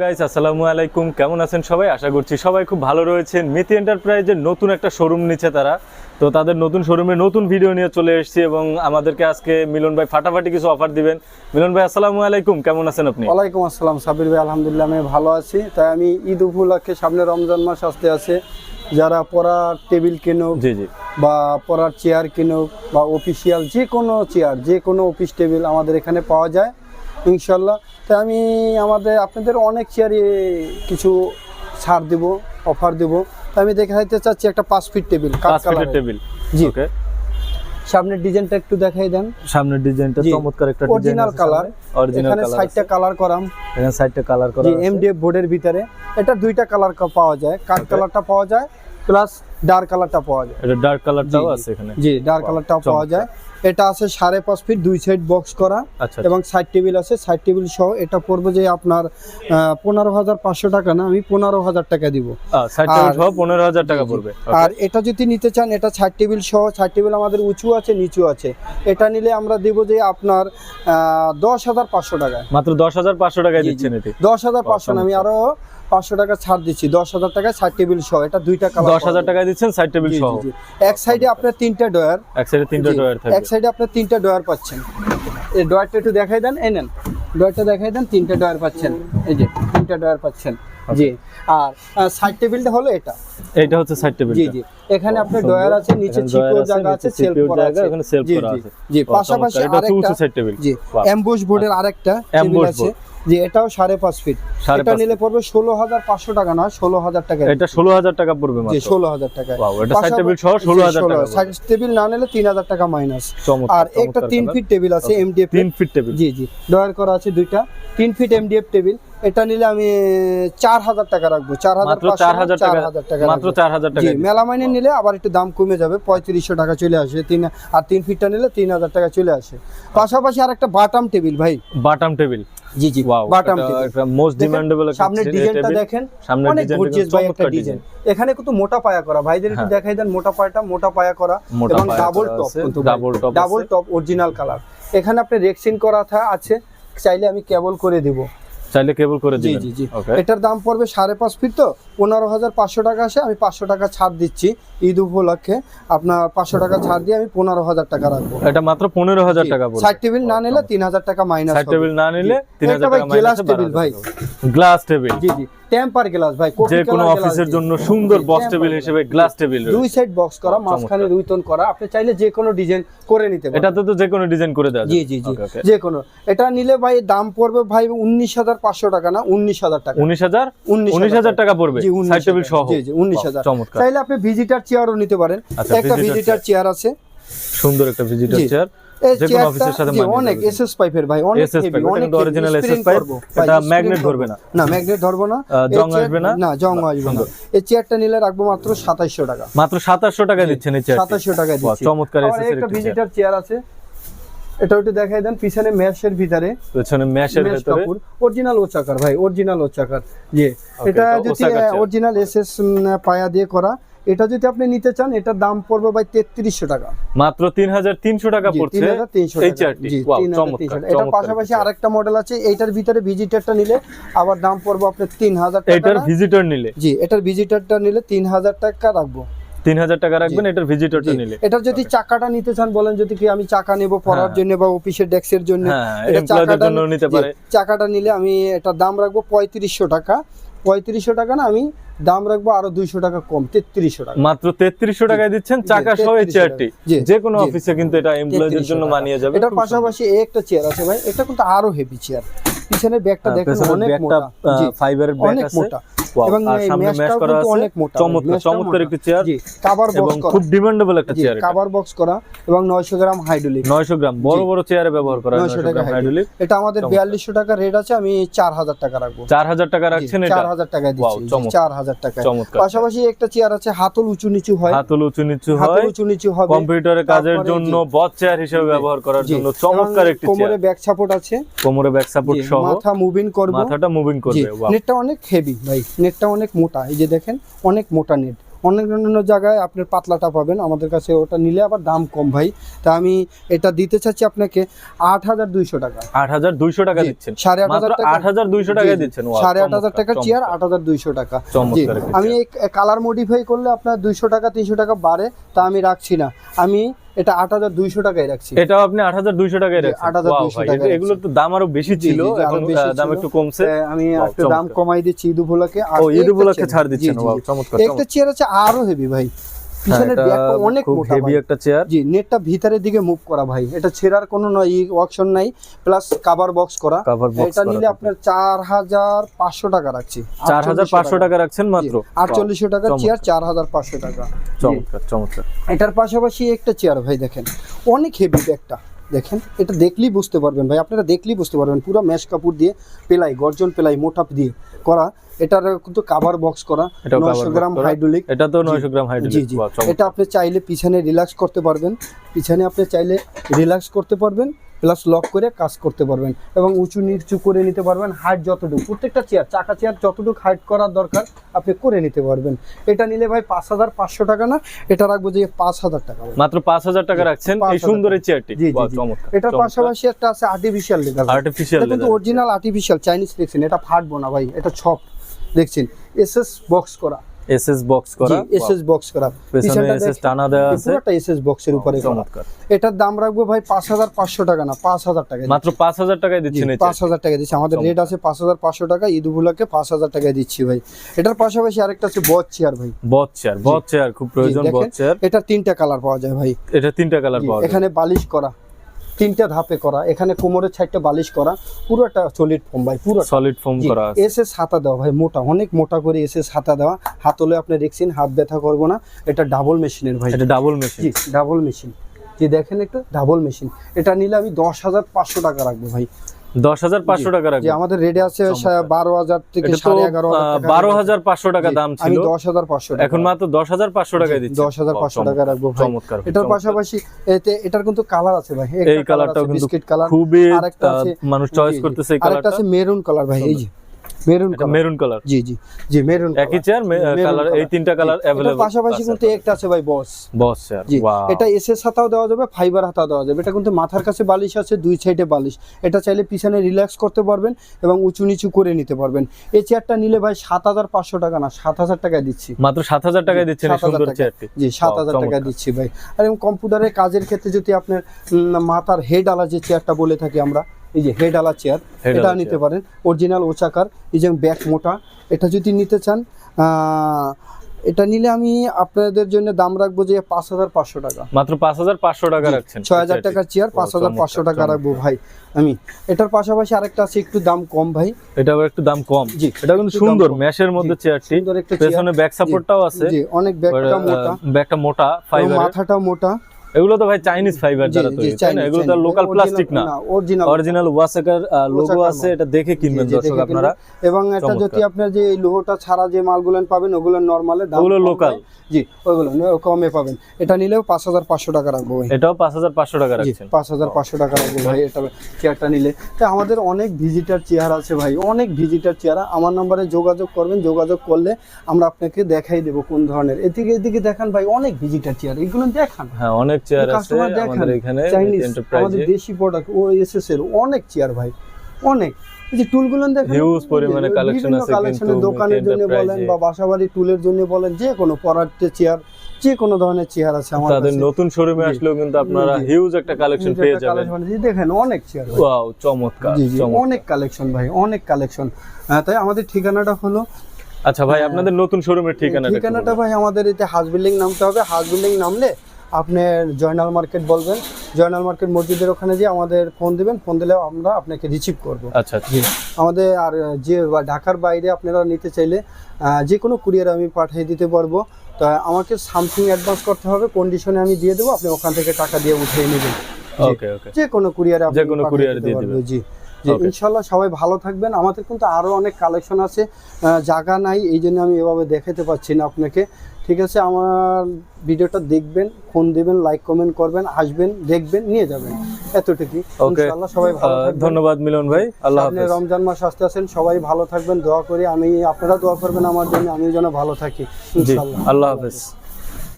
Guys আসসালামু আলাইকুম, কেমন আছেন সবাই? আশা করছি সবাই খুব ভালো রয়েছেন। মিতি এন্টারপ্রাইজের নতুন একটা শোরুম নিচ্ছে তারা, তো তাদের নতুন শোরুমে নতুন ভিডিও নিয়ে চলে এসেছি এবং আমাদেরকে আজকে মিলন ভাই ফাটাফাটি কিছু অফার দিবেন। মিলন ভাই আসসালামু আলাইকুম, কেমন আছেন আপনি? ওয়ালাইকুম আসসালাম সাবির ভাই, আলহামদুলিল্লাহ আমি ভালো আছি। তাই আমি ঈদ উপলক্ষে সামনে রমজান মাস আসতে আছে, যারা পড়ার টেবিল কিনুক জি জি বা পড়ার চেয়ার কিনুক বা অফিসিয়াল যে কোনো চেয়ার, যে কোনো অফিস টেবিল আমাদের এখানে পাওয়া যায় ইনশাল্লাহ। তাই আমি আপনাদের অনেক চেয়ারে কিছু ছাড় দেব, অফার দেব। তাই আমি দেখাইতে চাচ্ছি একটা 5 ফিট টেবিল, 5 ফিটের টেবিল। জি ওকে, সামনের ডিজাইনটা একটু দেখাই দেন। সামনের ডিজাইনটা চমৎকার একটা ডিজাইন, অরিজিনাল কালার, এখানে সাইডটা কালার করাম, এখানে সাইডটা কালার করা জি আছে। এমডিএফ বোর্ডের ভিতরে এটা দুইটা কালার পাওয়া যায়, কাঠ কালারটা পাওয়া যায় প্লাস ডার্ক কালারটা পাওয়া যায়। এটা ডার্ক কালারটাও আছে এখানে, জি ডার্ক কালারটাও পাওয়া যায়। এটা আছে 5.5 ফিট, দুই সাইড বক্স করা এবং সাইড টেবিল আছে। সাইড টেবিল সহ এটা পড়বে যে আপনার 15,500 টাকা না, আমি 15,000 টাকা দিব। সাইড টেবিল সহ 15,000 টাকা পড়বে। আর এটা যদি নিতে চান, এটা সাইড টেবিল সহ, সাইড টেবিল আমাদের উঁচু আছে নিচু আছে। এটা নিলে আমরা দেব যে আপনার 10,500 টাকায়, মাত্র 10,500 টাকায় দিচ্ছেন। এটি 10,500 না, আমি আরো 500 টাকা ছাড় দিচ্ছি, 10,000 টাকায় সাইড টেবিল সহ। এটা দুইটা কালার, 10,000 টাকায় দিচ্ছেন সাইড টেবিল সহ। এক সাইডে আপনার 3টা ডয়ার, এক সাইডে 3টা ডয়ার থাকবে, এক সাইডে আপনার 3টা ডয়ার পাচ্ছেন। এই ডয়ারটা একটু দেখাই দেন, এই নেন ডয়ারটা দেখাই দেন, 3টা ডয়ার পাচ্ছেন, এই যে 3টা ডয়ার পাচ্ছেন। জি, আর সাইড টেবিলটা হলো এটা হচ্ছে সাইড টেবিল। জি জি, এখানে আপনার ডয়ার আছে, নিচে চিপো জায়গা আছে, সেলফ করা আছে, এখানে সেলফ করা আছে। জি, পাশাপাশি আরেকটা সাইড টেবিল, জি এমবুশ বোর্ডের আরেকটা টেবিল আছে, জি এটাও 5.5 ফিট। এটা নিলে পড়বে 16,500 টাকা, না 16,000 টাকা। এটা 16,000 টাকা পড়বে মাত্র। জি 16,000 টাকা। ওয়াও, এটা সাইড টেবিল সহ 16,000 টাকা। সাইড টেবিল না নিলে 3,000 টাকা মাইনাস। আর একটা 3 ফিট টেবিল আছে এমডিএফ, 3 ফিট টেবিল, জি জি ডয়ার করা আছে দুইটা, 3 ফিট এমডিএফ টেবিল। এটা নিলে আমি 4,000 টাকা রাখবো, 4,500 টাকা, মাত্র 4,000 টাকা। জি মেলামাইনে নিলে আবার একটু দাম কমে যাবে, 3500 টাকা চলে আসে। আর 3 ফিটটা নিলে 3,000 টাকা চলে আসে। পাশাপাশি আরেকটা বাটাম টেবিল ভাই, বাটাম টেবিল, জি জি বাটাম টেবিল, একটা মোস্ট ডিমান্ডেবল একটা সামনের ডিজাইনটা দেখেন, অনেক গর্জিয়াস ভাই একটা ডিজাইন। এখানে কিন্তু মোটা পায়া করা, ভাইদের একটু দেখাই দেন মোটা পায়াটা, মোটা পায়া করা এবং ডাবল টপ, কিন্তু ডাবল টপ অরিজিনাল কালার। এখানে আপনি রেক্সিন করা আছে, চাইলে আমি কেবল করে দিব, চাইলে কেবল করে দিবেন। জি জি, এটার দাম পড়বে 5.5 ফিট, তো 15,500 টাকা আসে। আমি 500 টাকা ছাড় দিচ্ছি ঈদ উপলক্ষে, আপনার 500 টাকা ছাড় দিয়ে আমি 15,000 টাকা রাখবো। এটা মাত্র 15,000 টাকা পড়বে। সাইড টেবিল না নিলে 3,000 টাকা মাইনাস। সাইড টেবিল না নিলে 3,000 টাকা মাইনাস। গ্লাস টেবিল ভাই, গ্লাস টেবিল, জি জি টেম্পার গ্লাস ভাই, যে কোনো অফিসের জন্য সুন্দর বক্স টেবিল হিসেবে গ্লাস টেবিল, দুই সাইড বক্স করা, মাঝখানে রুইতন করা। আপনি চাইলে যে কোনো ডিজাইন করে নিতে পারেন। এটাতে তো যে কোনো ডিজাইন করে দেওয়া যায়। জি জি জি, যে কোনো। এটা নিলে ভাই দাম পড়বে ভাই 19,500 টাকা, না 19,000 টাকা। 19,000 টাকা পড়বে সাইড টেবিল সহ। জি জি 19,000। চমৎকার। চাইলে আপনি ভিজিটার চেয়ারও নিতে পারেন। একটা ভিজিটার চেয়ার আছে, সুন্দর একটা ভিজিটার চেয়ার, যে কোনো অফিসের সাথে মানিয়ে যাবে। অনেক এসএস পাইপের ভাই, অনেক হেভি, অনেক অরিজিনাল এসএস পাইপ। এটা ম্যাগনেট ধরবে না, না ম্যাগনেট ধরবে না, জং আসবে না, না জং আসবে না। এই চেয়ারটা নিলে রাখবো মাত্র 2700 টাকা, মাত্র 2700 টাকা দিচ্ছেন এই চেয়ার, 2700 টাকা দিচ্ছি। চমৎকার এসএস এর একটা ভিজিটার চেয়ার আছে, এটা একটু দেখাই দেন। পিছনে ম্যাশের ভিতরে, পিছনে ম্যাশের ভিতরে অরিজিনাল ওচাকার ভাই, অরিজিনাল ওচাকার। জি, এটা যদি অরিজিনাল এসএস পায়া দিয়ে করা, এটা যদি আপনি নিতে চান, এটার দাম পড়বে ভাই 3300 টাকা, মাত্র 3,300 টাকা পড়ছে এই চেয়ারটি। ওয়াও চমৎকার। এটার পাশাপাশি আরেকটা মডেল আছে, এইটার ভিতরে ভিজিটারটা নিলে আবার দাম পড়বে আপনার 3,000 টাকা। এটার ভিজিটর নিলে, জি এটার ভিজিটারটা নিলে 3,000 টাকা রাখবো, 3,000 টাকা রাখবেন এটার ভিজিটরটা নিলে। এটার যদি চাকাটা নিতে চান, বলেন যদি কি আমি চাকা নেব পড়ার জন্য বা অফিসের ডেস্কের জন্য, এটা চাকাটার জন্য নিতে পারে। চাকাটা নিলে আমি এটার দাম রাখবো 3500 টাকা। 3500 টাকা না, আমি দাম রাখবো আরো 200 টাকা কম, 3300 টাকা। মাত্র 3300 টাকায় দিচ্ছেন চাকা সহ এই চেয়ারটি। যে কোনো অফিসে কিন্তু এটা এমপ্লয়িদের জন্য মানিয়ে যাবে। এটার পাশাপাশি একটা চেয়ার আছে ভাই, এটা কিন্তু আরো হেভি চেয়ার। পিছনের ব্যাগটা দেখেন, অনেক মোটা, ফাইবারের ব্যাগ আছে, মোটা এবং সামনে ম্যাশ করা আছে, অনেক মোটা, চমৎকার একটি চেয়ার, জি কভার বক্স করা, খুব ডিমান্ডেবল একটা চেয়ার, কভার বক্স করা এবং 900 গ্রাম হাইড্রোলিক, 900 গ্রাম বড় বড় চেয়ারে ব্যবহার করা 900 টাকা হাইড্রোলিক। এটা আমাদের 4200 টাকা রেট আছে, আমি 4000 টাকা রাখবো। 4000 টাকা রাখছেন এটা? 4000 টাকা দিচ্ছি, 4000 টাকা। চমৎকার। পাশাপাশি একটা চেয়ার আছে, হাতল উঁচু নিচু হয়, হাতল উঁচু নিচু হয়, কম্পিউটারের কাজের জন্য বস চেয়ার হিসেবে ব্যবহার করার জন্য চমৎকার একটি চেয়ার। কোমরে ব্যাক সাপোর্ট আছে, কোমরে ব্যাক সাপোর্ট সহ, মাথা মুভিং করবে, মাথাটা মুভিং করবে। নেটটা অনেক হেভি ভাই, নেটটা অনেক মোটা, এই যে দেখেন অনেক মোটা নেট, অন্য জায়গায় আপনার পাতলাটা পাবেন, আমাদের কাছে ওটা নিলে আবার দাম কম ভাই। তা আমি এটা দিতে চাচ্ছি আপনাকে 8,200 টাকা। 8,200 টাকা জি, দিচ্ছেন, 8,500 মাত্র টাকা। 8,200 টাকায় দিচ্ছেন। Wow, 8,500 টাকার চমৎকার, চেয়ার 8,200 টাকা। জি, চমৎকার একটা আমি এই কালার মডিফাই করলে আপনার 200 টাকা 300 টাকা বাড়ে, তা আমি রাখছি না, আমি এটা 8,200 টাকায় রাখছি। এটাও আপনি 8,200 টাকায় জি, রাখছেন। 8,200 Wow, ভাই, টাকায় এগুলো তো দাম আরো বেশি ছিল, জি, আরো এখন বেশি দাম ছিল। একটু কমছে। আমি Wow, একটু দাম চমৎকার। কমাই দিচ্ছি ঈদ উপলক্ষে। আর ও, ঈদ একটা উপলক্ষে চেয়ার- ছাড় জি, দিচ্ছেন। জি, Wow, জি। চমৎকার, একটা চমৎকার। চেয়ার আছে আরো হেভি ভাই, পিছনের এটা ব্যাগটা অনেক খুব মোটা হেভি ভাই। একটা চেয়ার। জি, নেটটা ভিতরের দিকে মুভ করা ভাই, এটা ছেঁড়ার কোনো অপশন নাই, প্লাস কভার বক্স করা। Cover box এটা করা নিলে থাকে। আপনার 4,500 টাকা রাখছি। 4,500 টাকা রাখছেন মাত্র। 4800 টাকার চমৎকার। চেয়ার 4,500 টাকা। জি। চমৎকার, চমৎকার। এটার পাশাপাশি একটা চেয়ার ভাই দেখেন, অনেক হেভি ব্যাগটা দেখেন, এটা দেখলেই বুঝতে পারবেন ভাই, আপনারা দেখলেই বুঝতে পারবেন, পুরো ম্যাশ কাপড় দিয়ে পেলাই, গর্জন পেলাই মোটা দিয়ে করা। এটার কিন্তু কভার বক্স করা, এটাও 900 cover গ্রাম box করা। হাইড্রোলিক। এটা তো জি, 900 গ্রাম জি হাইড্রোলিক। জি, Wow, চমৎকার। এটা আপনি চাইলে পিছনে রিল্যাক্স করতে পারবেন, পিছনে আপনি চাইলে রিল্যাক্স করতে পারবেন, প্লাস লক করে কাজ করতে পারবেন, এবং উঁচু নিচু করে নিতে পারবেন, হাইট যতটুকু, প্রত্যেকটা চেয়ার চাকা চেয়ার যতটুকু হাইট করার দরকার আপনি করে নিতে পারবেন। এটা নিলে ভাই 5,500 টাকা না, এটা রাখবো যে 5,000 টাকা ভাই। মাত্র 5,000 টাকা রাখছেন এই 5,000 সুন্দর এই চেয়ারটি। জি, জি, Wow, জি। চমৎকার, এটার চমৎকার। পাশাপাশি একটা আছে আর্টিফিশিয়াল লেদার। আর্টিফিশিয়াল এটা কিন্তু অরিজিনাল আর্টিফিশিয়াল চাইনিজ ফ্লেক্সিন, এটা ফাটবো না ভাই, এটা সফট দেখছেন, এসএস বক্স করা। এসএস বক্স করা। এসএস বক্স করা, পেছনে পিছনটা এসএস দেখেন, টানা দেওয়া আছে। পুরোটা এসএস বক্সের উপরে করা। চমৎকার। এটার দাম রাখবো ভাই 5,500 টাকা না, 5,000 টাকা। মাত্র 5,000 টাকায় দিচ্ছেন এই চেয়ার। 5,000 টাকা দিচ্ছি, আমাদের রেট আছে 5,500 টাকা, ঈদ উপলক্ষে 5,000 টাকায় দিচ্ছি ভাই। এটার পাশাপাশি আরেকটা আছে বট চেয়ার ভাই। বট চেয়ার, বট চেয়ার খুব প্রয়োজন। দেখেন, বট চেয়ার, এটা 3টা কালার পাওয়া যায় ভাই। এটা 3টা কালার পাওয়া যায়। এখানে বালিশ করা, 3টা ধাপে করা, এখানে কোমরের সাইডটা বালিশ করা, পুরোটা সলিড ফোম ভাই, পুরো সলিড ফোম করা আছে। এসএস হাতা দেওয়া ভাই, মোটা, অনেক মোটা করে এসএস হাতা দেওয়া, হাতলে আপনি রেখছেন, হাত ব্যথা করবো না। এটা ডাবল মেশিনের ভাই। এটা ডাবল মেশিন। জি, ডাবল মেশিন। জি, দেখেন একটু ডাবল মেশিন। এটা নিলে আমি 10,500 টাকা রাখবো ভাই। 10,500 টাকা যে রাখবেন। আমাদের রেডে আছে চমৎকার। 12,000 থেকে এটা তো 11,500 টাকা। 12,500 টাকা জি, দাম আমি ছিল, 10,500 টাকা এখন মাত্র 10,500 টাকায় দিচ্ছি। 10,500 টাকা রাখবো ভাই। চমৎকার। এটার চমৎকার। পাশাপাশি এটার কিন্তু কালার আছে ভাই, এই কালারটাও কিন্তু বিস্কিট কালার, খুবই আরেকটা আছে মানুষ চয়েস জি, জি। করতেছে এই আরেকটা কালারটা। আছে মেরুন কালার ভাই, এই যে মেরুন এটা কালার। Maroon colour. জি জি জি, মেরুন একই চেয়ার কালার, এই 3টা কালার এটার अवेलेबल। পাশাপাশি কিন্তু একটা আছে ভাই বস। Boss chair. জি, ওয়াও। এটা এসএস হাতাও দেওয়া যাবে, ফাইবার হাতাও দেওয়া যাবে। এটা কিন্তু মাথার কাছে বালিশ আছে, দুই সাইডে বালিশ। এটা চাইলে পিছনে রিল্যাক্স করতে পারবেন এবং উঁচু নিচু করে নিতে পারবেন। এই চেয়ারটা নিলে ভাই 7,500 টাকা না, 7,000 টাকায় দিচ্ছি। মাত্র 7,000 টাকায় দিচ্ছেন এই 7,000 সুন্দর টাকা। চেয়ারটি। জি, 7,000 চমৎকার। টাকায় দিচ্ছি ভাই। আর এবং কম্পিউটারের কাজের ক্ষেত্রে যদি আপনার মাথার হেড আলা যে চেয়ারটা বলে থাকি আমরা, এই যে হেড আলা চেয়ার, Head এটা আলা নিতে চেয়ার। পারেন, অরিজিনাল ওচাকার, এই যে ব্যাক মোটা। এটা যদি নিতে চান, এটা নিলে আমি আপনাদের জন্য দাম রাখবো যে 5,500 টাকা। মাত্র 5,500 টাকা রাখছেন। 6,000 টাকার চেয়ার 5,500 টাকা রাখবো ভাই আমি। এটার পাশাপাশি আরেকটা আছে একটু দাম কম ভাই। এটা আবার একটু দাম কম। জি, এটা কিন্তু একটু দাম সুন্দর কম। ম্যাশের মধ্যে জি, চেয়ারটি। সুন্দর একটা পেছনে চেয়ার। ব্যাক সাপোর্টটাও আছে। জি, অনেক ব্যাকটা মোটা, ব্যাকটা মোটা এবং ফাইবারের। মাথাটা মোটা। এগুলো তো ভাই চাইনিজ ফাইবার জি, দ্বারা জি, তৈরি, তাই না? চাইনিজ, এগুলো তো চাইনিজ। লোকাল প্লাস্টিক না, অরিজিনাল অরিজিনাল ওয়াসাকার লোগো ওয়াসাকার আছে, মাল। এটা দেখে কিনবেন জি, জি, দর্শক দেখে আপনারা। কিনবেন। এবং এটা যদি চমৎকার। আপনার যে এই লোহটা ছাড়া যে মালগুলো পাবেন, ওগুলো নরমালের দাম ওগুলো কম লোকাল। হয়। জি, ওগুলো কমে পাবেন। এটা নিলেও 5,500 টাকা রাখবো ভাই। এটাও 5,500 টাকা জি, রাখছেন। 5,500 টাকা রাখবো ভাই এটা চেয়ারটা নিলে। তা আমাদের অনেক ভিজিটার চেয়ার আছে ভাই, অনেক ভিজিটার চেয়ার। আমার নম্বরে যোগাযোগ করবেন, যোগাযোগ করলে আমরা আপনাকে দেখাই দেবো কোন ধরনের। এদিকে দেখান ভাই, অনেক ভিজিটার চেয়ার, এগুলো দেখান। হ্যাঁ, অনেক চেয়ার আছে কাস্টমার দেখান, আমাদের এখানে চাইনিজ, এন্টারপ্রাইজে। আমাদের দেশি প্রোডাক্ট, ও এসএস এর অনেক চেয়ার ভাই, অনেক। এই যে টুলগুলো দেখেন, Huge পরিমাণে collection বিভিন্ন আছে collection কিন্তু দোকানের জন্য বলেন Enterprise-এ। বা বাসাবাড়ি টুলের জন্য বলেন, যে কোনো পরাট্টে চেয়ার, যে কোনো ধরনের চেয়ার আছে আমার তাদের কাছে। নতুন শোরুমে জি। আসলেও কিন্তু আপনারা জি। হিউজ একটা কালেকশন পেয়ে যাবেন। collection, জি, দেখেন অনেক চেয়ার। ওয়াও, চমৎকার, জি জি, চমৎকার। অনেক কালেকশন ভাই, অনেক কালেকশন। তাই আমাদের ঠিকানাটা হলো, আচ্ছা ভাই, আপনাদের নতুন শোরুমের ঠিকানাটা ভাই আমাদের এতে হাউস বিল্ডিং নামতে হবে। হাউস বিল্ডিং নামলে আপনার জয়নাল মার্কেট বলবেন, জয়নাল মার্কেট মসজিদের ওখানে যে আমাদের ফোন দিবেন, ফোন দিলে আমরা আপনাকে রিসিভ করব। আচ্ছা আচ্ছা। আমাদের আর যে ঢাকার বাইরে আপনারা নিতে চাইলে যে কোনো কুরিয়ার আমি পাঠিয়ে দিতে পারবো। তা আমাকে সামথিং অ্যাডভান্স করতে হবে, কন্ডিশনে আমি দিয়ে দেবো, আপনি ওখান থেকে টাকা দিয়ে উঠিয়ে নেবেন। ওকে ওকে। যে কোনো কুরিয়ারে যে কোনো কুরিয়ারে দিয়ে দিবেন। জি জি, Okay. ইনশাল্লাহ সবাই ভালো থাকবেন। আমাদের কিন্তু আরো অনেক কালেকশন আছে, জায়গা নাই, এই জন্য আমি এভাবে দেখাতে পাচ্ছি না আপনাকে। ঠিক আছে, আমার ভিডিওটা দেখবেন, ফোন দিবেন, লাইক কমেন্ট করবেন, আসবেন, দেখবেন, নিয়ে যাবেন, এতটুকুই। ওকে, ইনশাআল্লাহ সবাই ভালো থাকবেন। ধন্যবাদ মিলন ভাই, আল্লাহ সামনে হাফেজ। রমজান মাস আসতে আছেন, সবাই ভালো থাকবেন, দোয়া করি, আপনারা দোয়া করবেন আমার জন্য, আমিও যেন ভালো থাকি জি, ইনশাআল্লাহ। আল্লাহ হাফেজ।